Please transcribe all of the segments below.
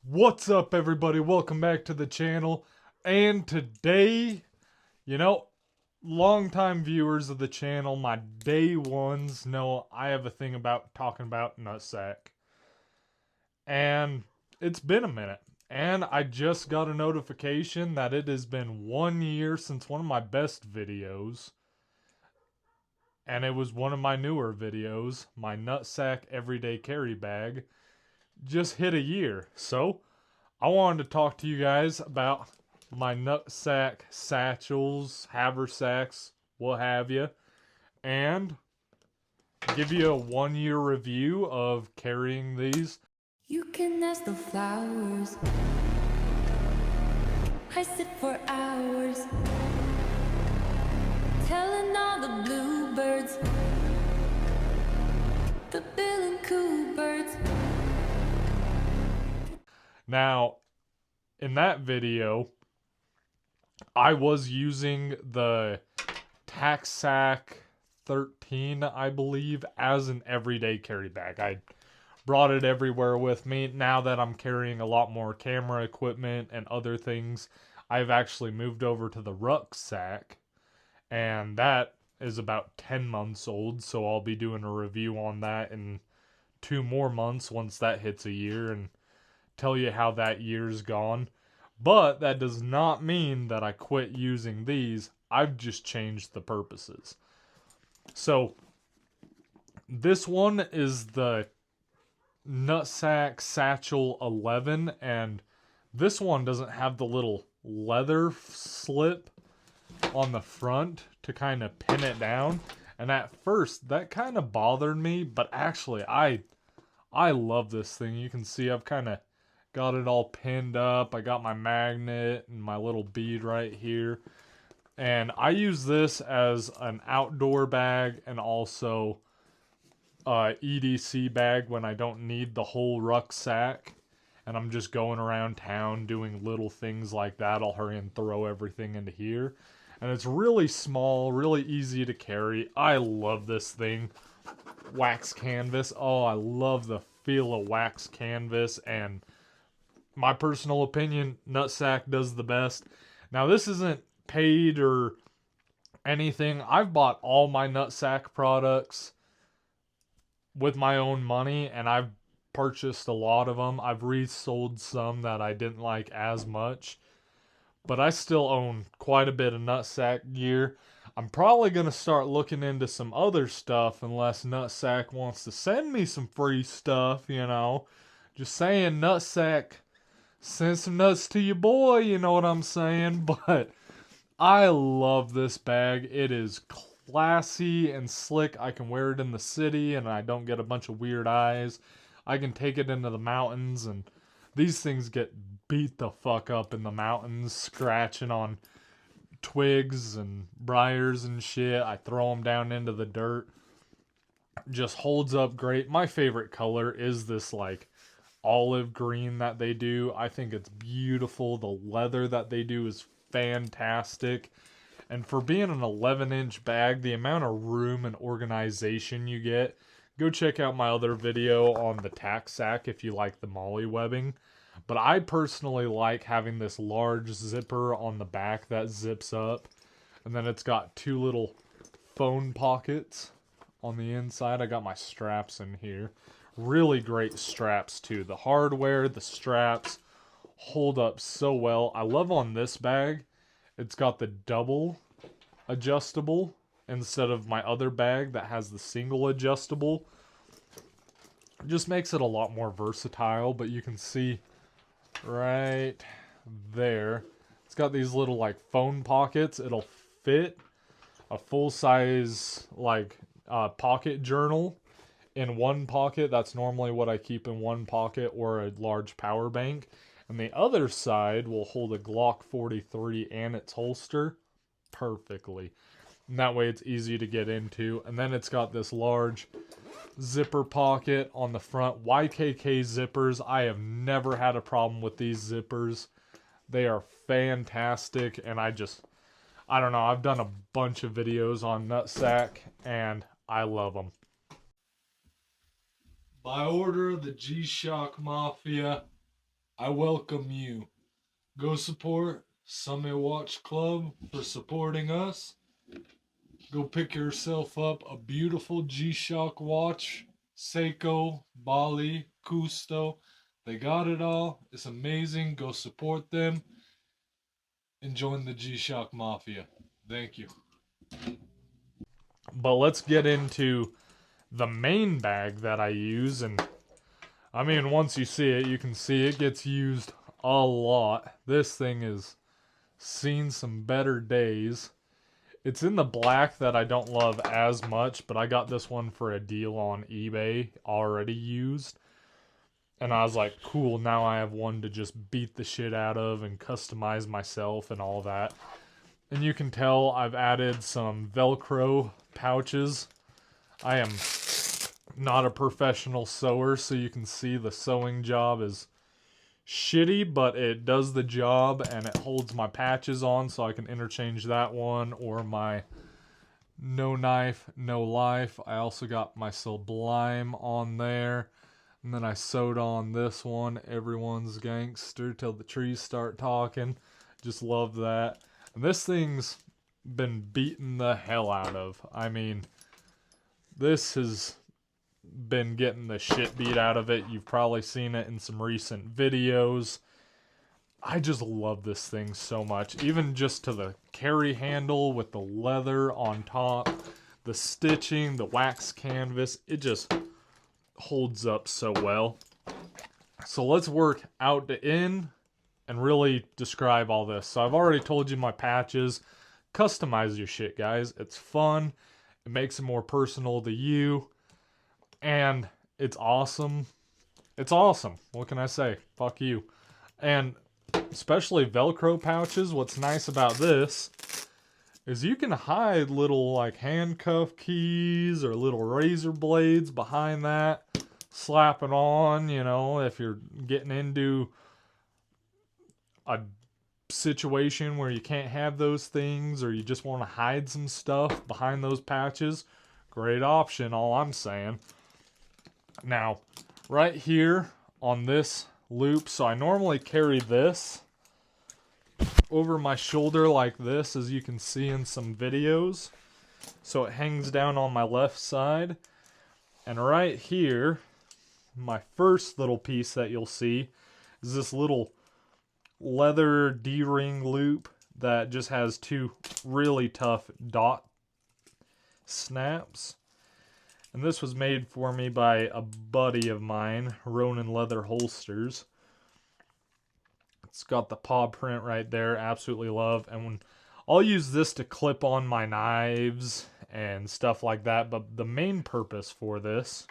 What's up, everybody? Welcome back to the channel. And today, you know, longtime viewers of the channel, my day ones, know I have a thing about talking about Nutsac. And it's been a minute. And I just got a notification that it has been 1 year since one of my best videos. And it was one of my newer videos, my Nutsac Everyday Carry Bag, just hit a year. So, I wanted to talk to you guys about my Nutsac satchels, haversacks, what have you, and give you a 1 year review of carrying these. You can ask the flowers. I sit for hours, telling all the bluebirds, the bill and coo birds. Now, in that video, I was using the Nutsac 13, I believe, as an everyday carry bag. I brought it everywhere with me. Now that I'm carrying a lot more camera equipment and other things, I've actually moved over to the rucksack, and that is about 10 months old, so I'll be doing a review on that in 2 more months once that hits a year and tell you how that year's gone. But that does not mean that I quit using these. I've just changed the purposes. So, this one is the Nutsac Satchel 11, and this one doesn't have the little leather slip on the front to kind of pin it down. And at first, that kind of bothered me, but actually, I love this thing. You can see I've kind of got it all pinned up. I got my magnet and my little bead right here. And I use this as an outdoor bag and also EDC bag when I don't need the whole rucksack and I'm just going around town doing little things like that. I'll hurry and throw everything into here. And it's really small, really easy to carry. I love this thing. Wax canvas. Oh, I love the feel of wax canvas, and my personal opinion, Nutsac does the best. Now, this isn't paid or anything. I've bought all my Nutsac products with my own money, and I've purchased a lot of them. I've resold some that I didn't like as much, but I still own quite a bit of Nutsac gear. I'm probably going to start looking into some other stuff unless Nutsac wants to send me some free stuff, you know. Just saying, Nutsac, send some nuts to your boy, you know what I'm saying? But I love this bag. It is classy and slick. I can wear it in the city and I don't get a bunch of weird eyes. I can take it into the mountains, and these things get beat the fuck up in the mountains, scratching on twigs and briars and shit. I throw them down into the dirt. Just holds up great. My favorite color is this like olive green that they do. I think it's beautiful. The leather that they do is fantastic. And for being an 11-inch bag, the amount of room and organization you get, go check out my other video on the Nutsac if you like the molly webbing. But I personally like having this large zipper on the back that zips up. And then it's got two little phone pockets on the inside. I got my straps in here. Really great straps too. The hardware, the straps hold up so well. I love on this bag, it's got the double adjustable instead of my other bag that has the single adjustable. It just makes it a lot more versatile, but you can see right there, it's got these little like phone pockets. It'll fit a full-size like pocket journal in one pocket. That's normally what I keep in one pocket, or a large power bank. And the other side will hold a Glock 43 and its holster perfectly. And that way it's easy to get into. And then it's got this large zipper pocket on the front. YKK zippers. I have never had a problem with these zippers. They are fantastic, and I don't know, I've done a bunch of videos on Nutsac, and I love them. By order of the G-Shock Mafia, I welcome you. Go support Summit Watch Club for supporting us. Go pick yourself up a beautiful G-Shock watch. Seiko, Bali, Custo. They got it all. It's amazing. Go support them and join the G-Shock Mafia. Thank you. But let's get into the main bag that I use. And I mean, once you see it, you can see it gets used a lot. This thing has seen some better days. It's in the black that I don't love as much, but I got this one for a deal on eBay already used. And I was like, cool, now I have one to just beat the shit out of and customize myself and all that. And you can tell I've added some Velcro pouches. I am not a professional sewer, so you can see the sewing job is shitty, but it does the job and it holds my patches on so I can interchange that one or my no knife, no life. I also got my Sublime on there. And then I sewed on this one, Everyone's Gangster, till the trees start talking. Just love that. And this thing's been beaten the hell out of. I mean, this has been getting the shit beat out of it. You've probably seen it in some recent videos. I just love this thing so much. Even just to the carry handle with the leather on top, the stitching, the wax canvas, it just holds up so well. So let's work out to in and really describe all this. So I've already told you my patches. Customize your shit, guys. It's fun. It makes it more personal to you. And it's awesome. It's awesome. What can I say? Fuck you. And especially Velcro pouches, what's nice about this is you can hide little like handcuff keys or little razor blades behind that. Slap it on, you know, if you're getting into a situation where you can't have those things or you just want to hide some stuff behind those patches. Great option, all I'm saying. Now, right here on this loop, so I normally carry this over my shoulder like this, as you can see in some videos. So it hangs down on my left side. And right here, my first little piece that you'll see is this little leather D-ring loop that just has two really tough dot snaps. And this was made for me by a buddy of mine, Ronin Leather Holsters. It's got the paw print right there, absolutely love. And when I'll use this to clip on my knives and stuff like that, but the main purpose for this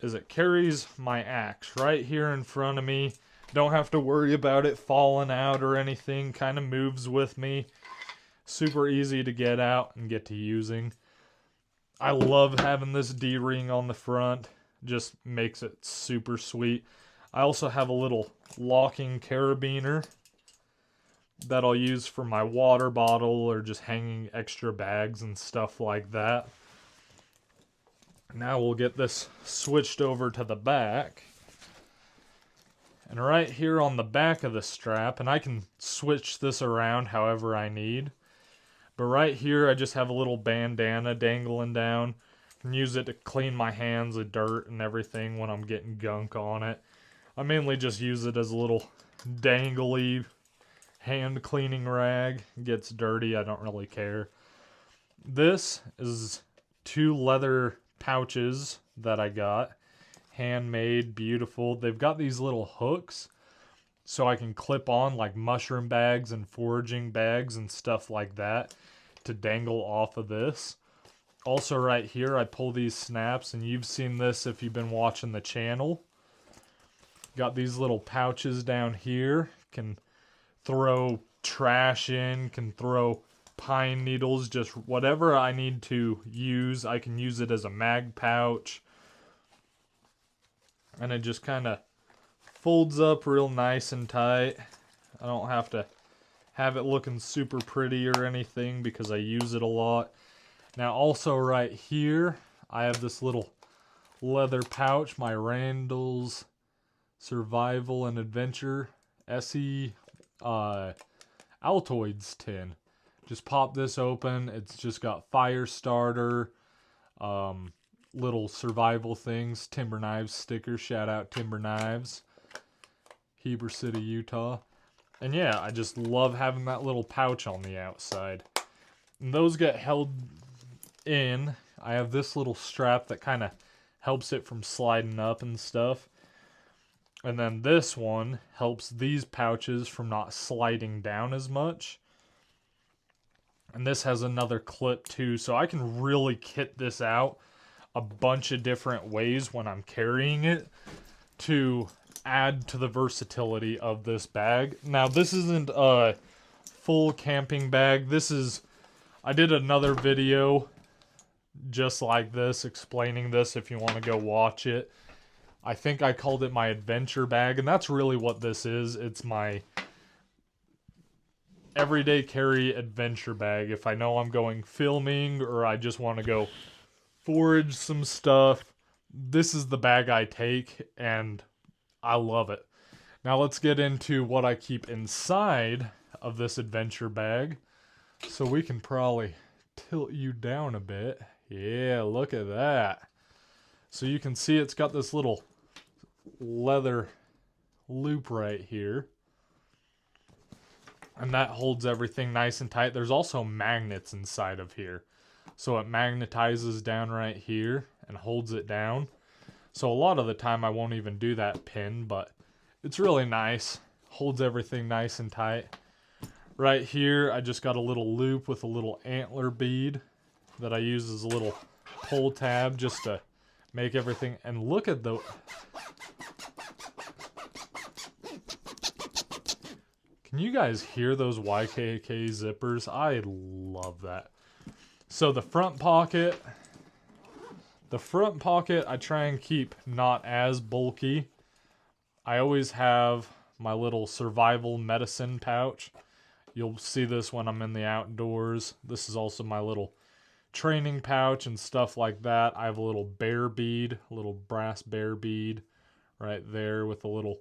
is it carries my axe right here in front of me. Don't have to worry about it falling out or anything. Kind of moves with me. Super easy to get out and get to using. I love having this D-ring on the front. Just makes it super sweet. I also have a little locking carabiner that I'll use for my water bottle or just hanging extra bags and stuff like that. Now we'll get this switched over to the back. And right here on the back of the strap, and I can switch this around however I need. But right here I just have a little bandana dangling down. And use it to clean my hands of dirt and everything when I'm getting gunk on it. I mainly just use it as a little dangly hand cleaning rag. It gets dirty, I don't really care. This is 2 leather pouches that I got. Handmade, beautiful. They've got these little hooks so I can clip on like mushroom bags and foraging bags and stuff like that to dangle off of this. Also right here I pull these snaps, and you've seen this if you've been watching the channel. Got these little pouches down here. Can throw trash in, can throw pine needles, just whatever I need to use. I can use it as a mag pouch. And it just kind of folds up real nice and tight. I don't have to have it looking super pretty or anything because I use it a lot. Now also right here, I have this little leather pouch, my Randall's Survival and Adventure SE Altoids tin. Just pop this open. It's just got fire starter, little survival things, Timber Knives sticker. Shout out Timber Knives, Heber City, Utah. And yeah, I just love having that little pouch on the outside. And those get held in. I have this little strap that kind of helps it from sliding up and stuff. And then this one helps these pouches from not sliding down as much. And this has another clip too, so I can really kit this out a bunch of different ways when I'm carrying it to add to the versatility of this bag. Now, this isn't a full camping bag. I did another video just like this explaining this if you want to go watch it. I think I called it my adventure bag, and that's really what this is. It's my everyday carry adventure bag. If I know I'm going filming or I just want to go forage some stuff, this is the bag I take, and I love it. Now let's get into what I keep inside of this adventure bag. So we can probably tilt you down a bit. Yeah, look at that. So you can see it's got this little leather loop right here. And that holds everything nice and tight. There's also magnets inside of here. So it magnetizes down right here and holds it down. So a lot of the time I won't even do that pin, but it's really nice. Holds everything nice and tight. Right here, I just got a little loop with a little antler bead that I use as a little pull tab just to make everything. And look at the... Can you guys hear those YKK zippers? I love that. So the front pocket I try and keep not as bulky. I always have my little survival medicine pouch. You'll see this when I'm in the outdoors. This is also my little training pouch and stuff like that. I have a little bear bead, a little brass bear bead right there with a little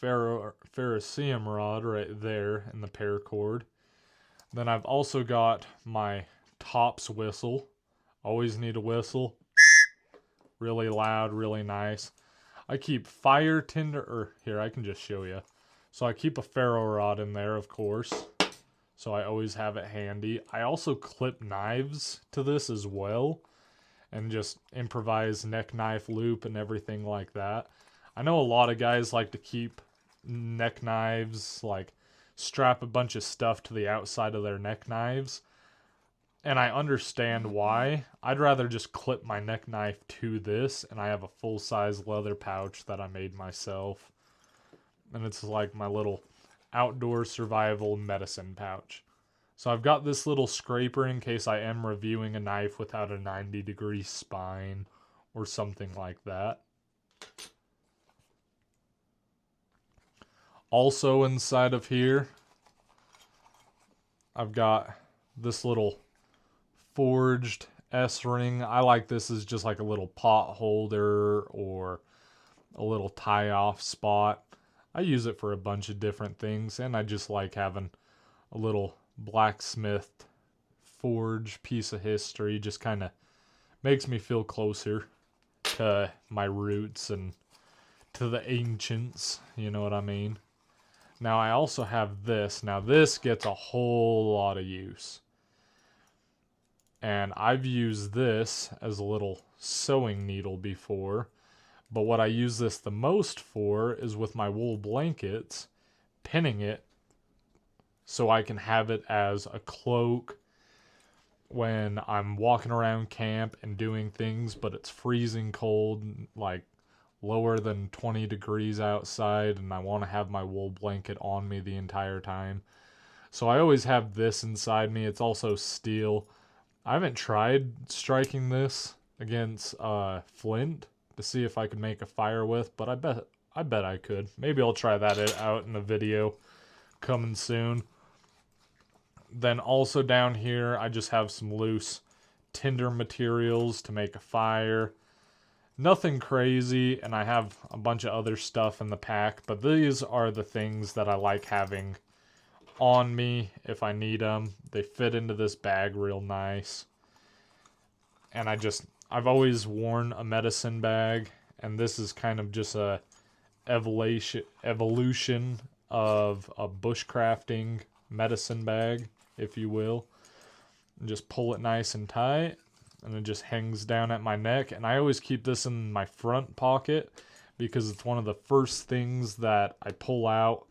ferrocerium rod right there in the paracord. Then I've also got my tops whistle. Always need a whistle. Really loud, really nice. I keep fire tinder, or here, I can just show you. So I keep a ferro rod in there, of course. So I always have it handy. I also clip knives to this as well. And just improvise neck knife loop and everything like that. I know a lot of guys like to keep neck knives, like strap a bunch of stuff to the outside of their neck knives. And I understand why. I'd rather just clip my neck knife to this, and I have a full-size leather pouch that I made myself. And it's like my little outdoor survival medicine pouch. So I've got this little scraper in case I am reviewing a knife without a 90-degree spine or something like that. Also inside of here, I've got this little forged S-ring. I like this as just like a little pot holder or a little tie-off spot. I use it for a bunch of different things, and I just like having a little blacksmith forge piece of history. Just kind of makes me feel closer to my roots and to the ancients, you know what I mean? Now I also have this. Now this gets a whole lot of use. And I've used this as a little sewing needle before. But what I use this the most for is with my wool blankets, pinning it so I can have it as a cloak when I'm walking around camp and doing things, but it's freezing cold, like lower than 20 degrees outside, and I want to have my wool blanket on me the entire time. So I always have this inside me. It's also steel. I haven't tried striking this against flint to see if I could make a fire with, but I bet I could. Maybe I'll try that out in a video coming soon. Then also down here, I just have some loose tinder materials to make a fire. Nothing crazy, and I have a bunch of other stuff in the pack, but these are the things that I like having on me if I need them. They fit into this bag real nice. And I've always worn a medicine bag, and this is kind of just a evolution of a bushcrafting medicine bag, if you will. And just pull it nice and tight, and it just hangs down at my neck. And I always keep this in my front pocket because it's one of the first things that I pull out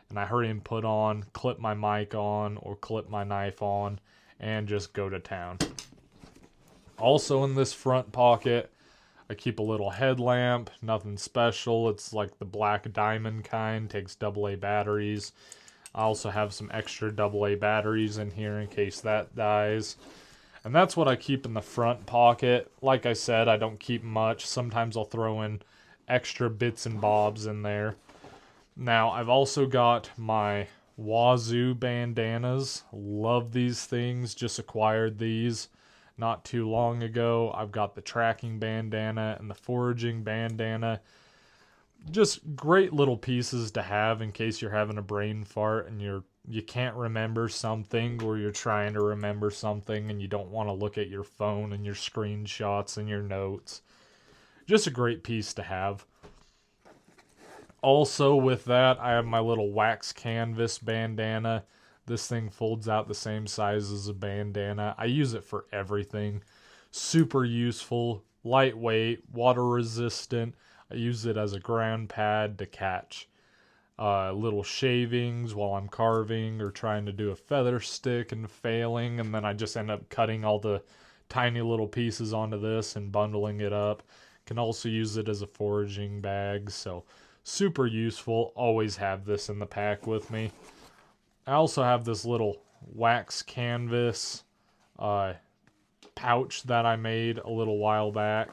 and I hurry and put on, clip my mic on or clip my knife on, and just go to town. Also in this front pocket, I keep a little headlamp, nothing special. It's like the black diamond kind, takes AA batteries. I also have some extra AA batteries in here in case that dies. And that's what I keep in the front pocket. Like I said, I don't keep much. Sometimes I'll throw in extra bits and bobs in there. Now, I've also got my Wazoo bandanas. Love these things. Just acquired these not too long ago. I've got the tracking bandana and the foraging bandana. Just great little pieces to have in case you're having a brain fart and you can't remember something, or you're trying to remember something and you don't want to look at your phone and your screenshots and your notes. Just a great piece to have. Also with that, I have my little wax canvas bandana. This thing folds out the same size as a bandana. I use it for everything. Super useful, lightweight, water resistant. I use it as a ground pad to catch little shavings while I'm carving or trying to do a feather stick and failing, and then I just end up cutting all the tiny little pieces onto this and bundling it up. Can also use it as a foraging bag, so super useful. Always have this in the pack with me. I also have this little wax canvas pouch that I made a little while back.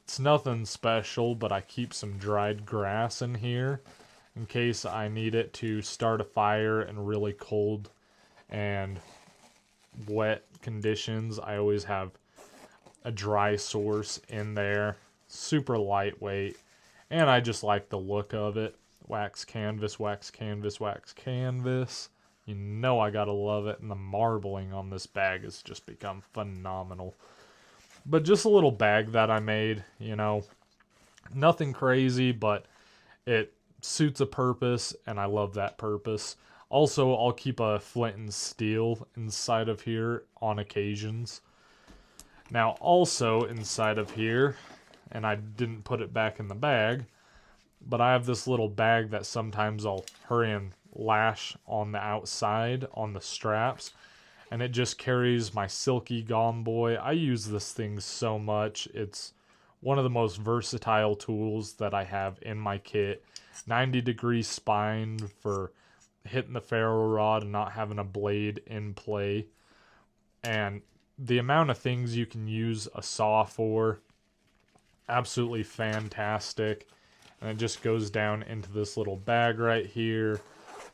It's nothing special, but I keep some dried grass in here in case I need it to start a fire in really cold and wet conditions. I always have a dry source in there. Super lightweight, and I just like the look of it. Wax canvas, wax canvas, wax canvas. You know I gotta love it, and the marbling on this bag has just become phenomenal. But just a little bag that I made, nothing crazy, but it suits a purpose, and I love that purpose. Also, I'll keep a flint and steel inside of here on occasions. Now, also inside of here, and I didn't put it back in the bag, but I have this little bag that sometimes I'll hurry and lash on the outside on the straps, and it just carries my silky gomboy. I use this thing so much. It's one of the most versatile tools that I have in my kit. 90-degree spine for hitting the ferro rod and not having a blade in play. And the amount of things you can use a saw for, absolutely fantastic. And it just goes down into this little bag right here.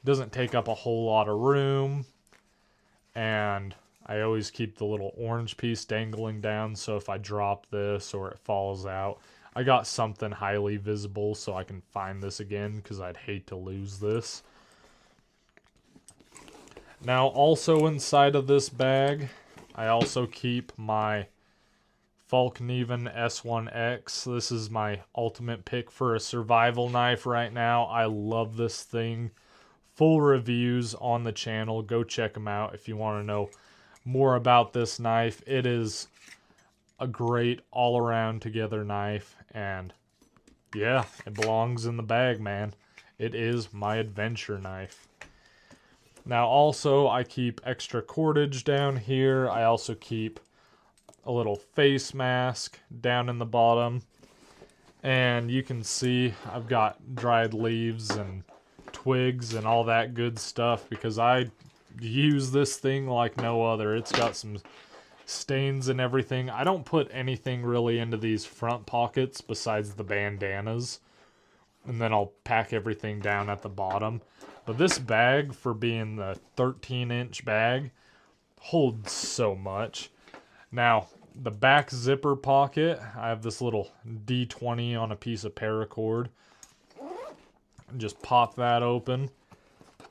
Doesn't take up a whole lot of room, and I always keep the little orange piece dangling down, so if I drop this or it falls out, I got something highly visible so I can find this again, because I'd hate to lose this. Now, also inside of this bag, I also keep my Falkneven S1X. This is my ultimate pick for a survival knife right now. I love this thing. Full reviews on the channel. Go check them out if you want to know more about this knife. It is a great all-around together knife, and yeah, it belongs in the bag, man. It is my adventure knife. Now, also, I keep extra cordage down here. I also keep a little face mask down in the bottom, and you can see I've got dried leaves and twigs and all that good stuff because I use this thing like no other. It's got some stains and everything. I don't put anything really into these front pockets besides the bandanas, and then I'll pack everything down at the bottom. But this bag, for being the 13-inch bag, holds so much. Now, the back zipper pocket, I have this little D20 on a piece of paracord. Just pop that open.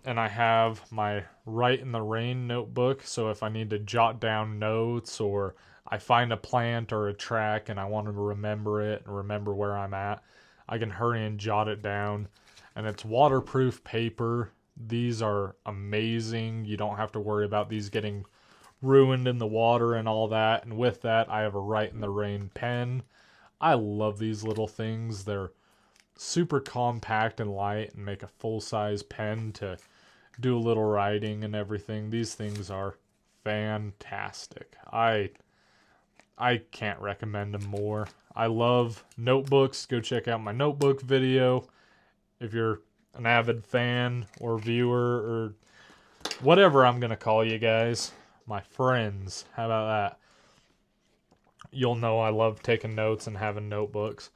And I have my Write in the Rain notebook, so if I need to jot down notes or I find a plant or a track and I want to remember it and remember where I'm at, I can hurry and jot it down. And it's waterproof paper. These are amazing. You don't have to worry about these getting ruined in the water and all that. And with that, I have a Write in the Rain pen. I love these little things. They're super compact and light and make a full-size pen to do a little writing and everything. These things are fantastic. I can't recommend them more. I love notebooks. Go check out my notebook video if you're an avid fan or viewer or whatever I'm going to call you guys. My friends. How about that? You'll know I love taking notes and having notebooks.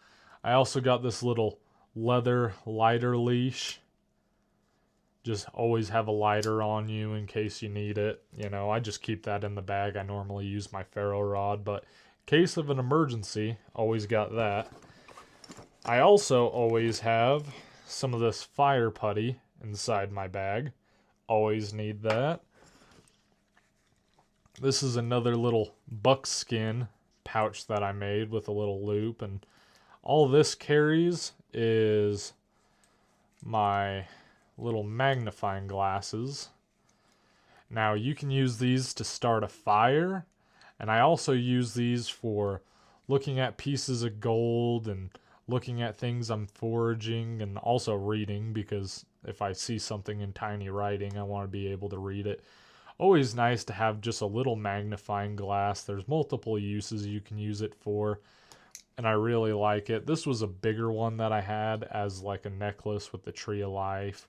I also got this little leather lighter leash. Just always have a lighter on you in case you need it. You know, I just keep that in the bag. I normally use my ferro rod, but in case of an emergency, always got that. I also always have some of this fire putty inside my bag. Always need that. This is another little buckskin pouch that I made with a little loop, and all this carries is my little magnifying glasses. Now you can use these to start a fire, and I also use these for looking at pieces of gold and looking at things I'm foraging, and also reading, because if I see something in tiny writing, I want to be able to read it. Always nice to have just a little magnifying glass. There's multiple uses you can use it for, and I really like it. This was a bigger one that I had as like a necklace with the Tree of Life,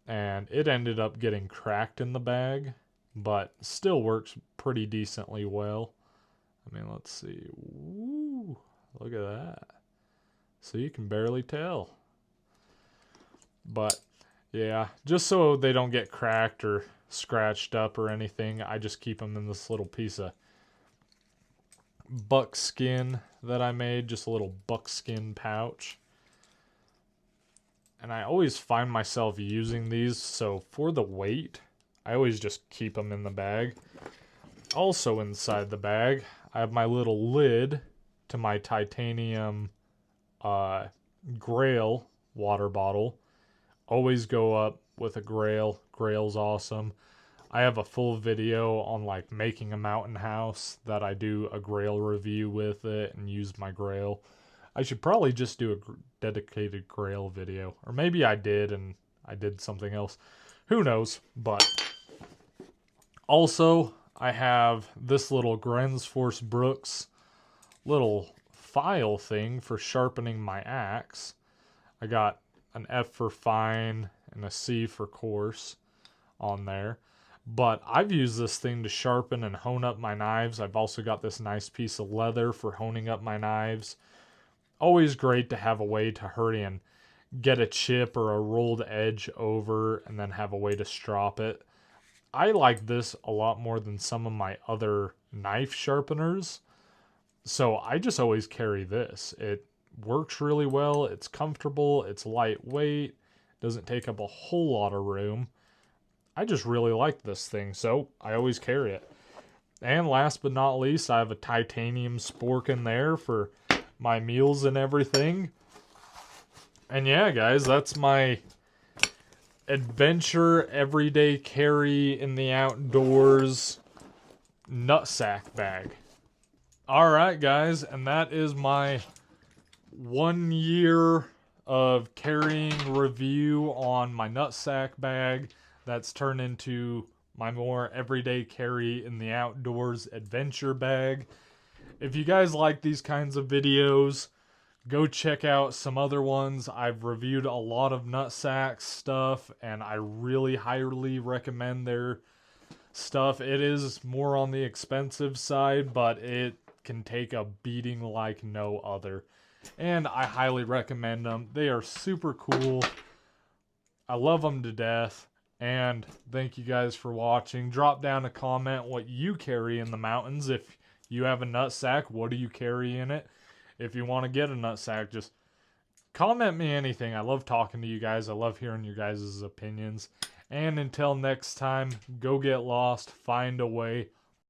and it ended up getting cracked in the bag, but still works pretty decently well. I mean, let's see. Woo, look at that. So you can barely tell. But yeah, just so they don't get cracked or scratched up or anything, I just keep them in this little piece of buckskin that I made, just a little buckskin pouch. And I always find myself using these, so for the weight, I always just keep them in the bag. Also inside the bag, I have my little lid to my titanium Grail water bottle. Always go up with a Grail. Grail's awesome. I have a full video on like making a mountain house that I do a Grail review with it and use my Grail. I should probably just do a dedicated Grail video. Or maybe I did and I did something else. Who knows? But also, I have this little Grensforce Brooks little file thing for sharpening my axe. I got an F for fine and a C for coarse on there. But I've used this thing to sharpen and hone up my knives. I've also got this nice piece of leather for honing up my knives. Always great to have a way to hurry and get a chip or a rolled edge over and then have a way to strop it. I like this a lot more than some of my other knife sharpeners. So I just always carry this. It works really well. It's comfortable. It's lightweight. Doesn't take up a whole lot of room. I just really like this thing, so I always carry it. And last but not least, I have a titanium spork in there for my meals and everything. And yeah, guys, that's my adventure everyday carry in the outdoors nutsack bag. Alright, guys, and that is my 1 year of carrying review on my nutsack bag. That's turned into my more everyday carry in the outdoors adventure bag. If you guys like these kinds of videos, go check out some other ones. I've reviewed a lot of nutsack stuff, and I really highly recommend their stuff. It is more on the expensive side, but it can take a beating like no other. And I highly recommend them. They are super cool. I love them to death. And thank you guys for watching. Drop down a comment what you carry in the mountains if You have a nut sack. What do you carry in it? If you want to get a nut sack, just comment me anything. I love talking to you guys. I love hearing your guys' opinions. And until next time, go get lost, find a way,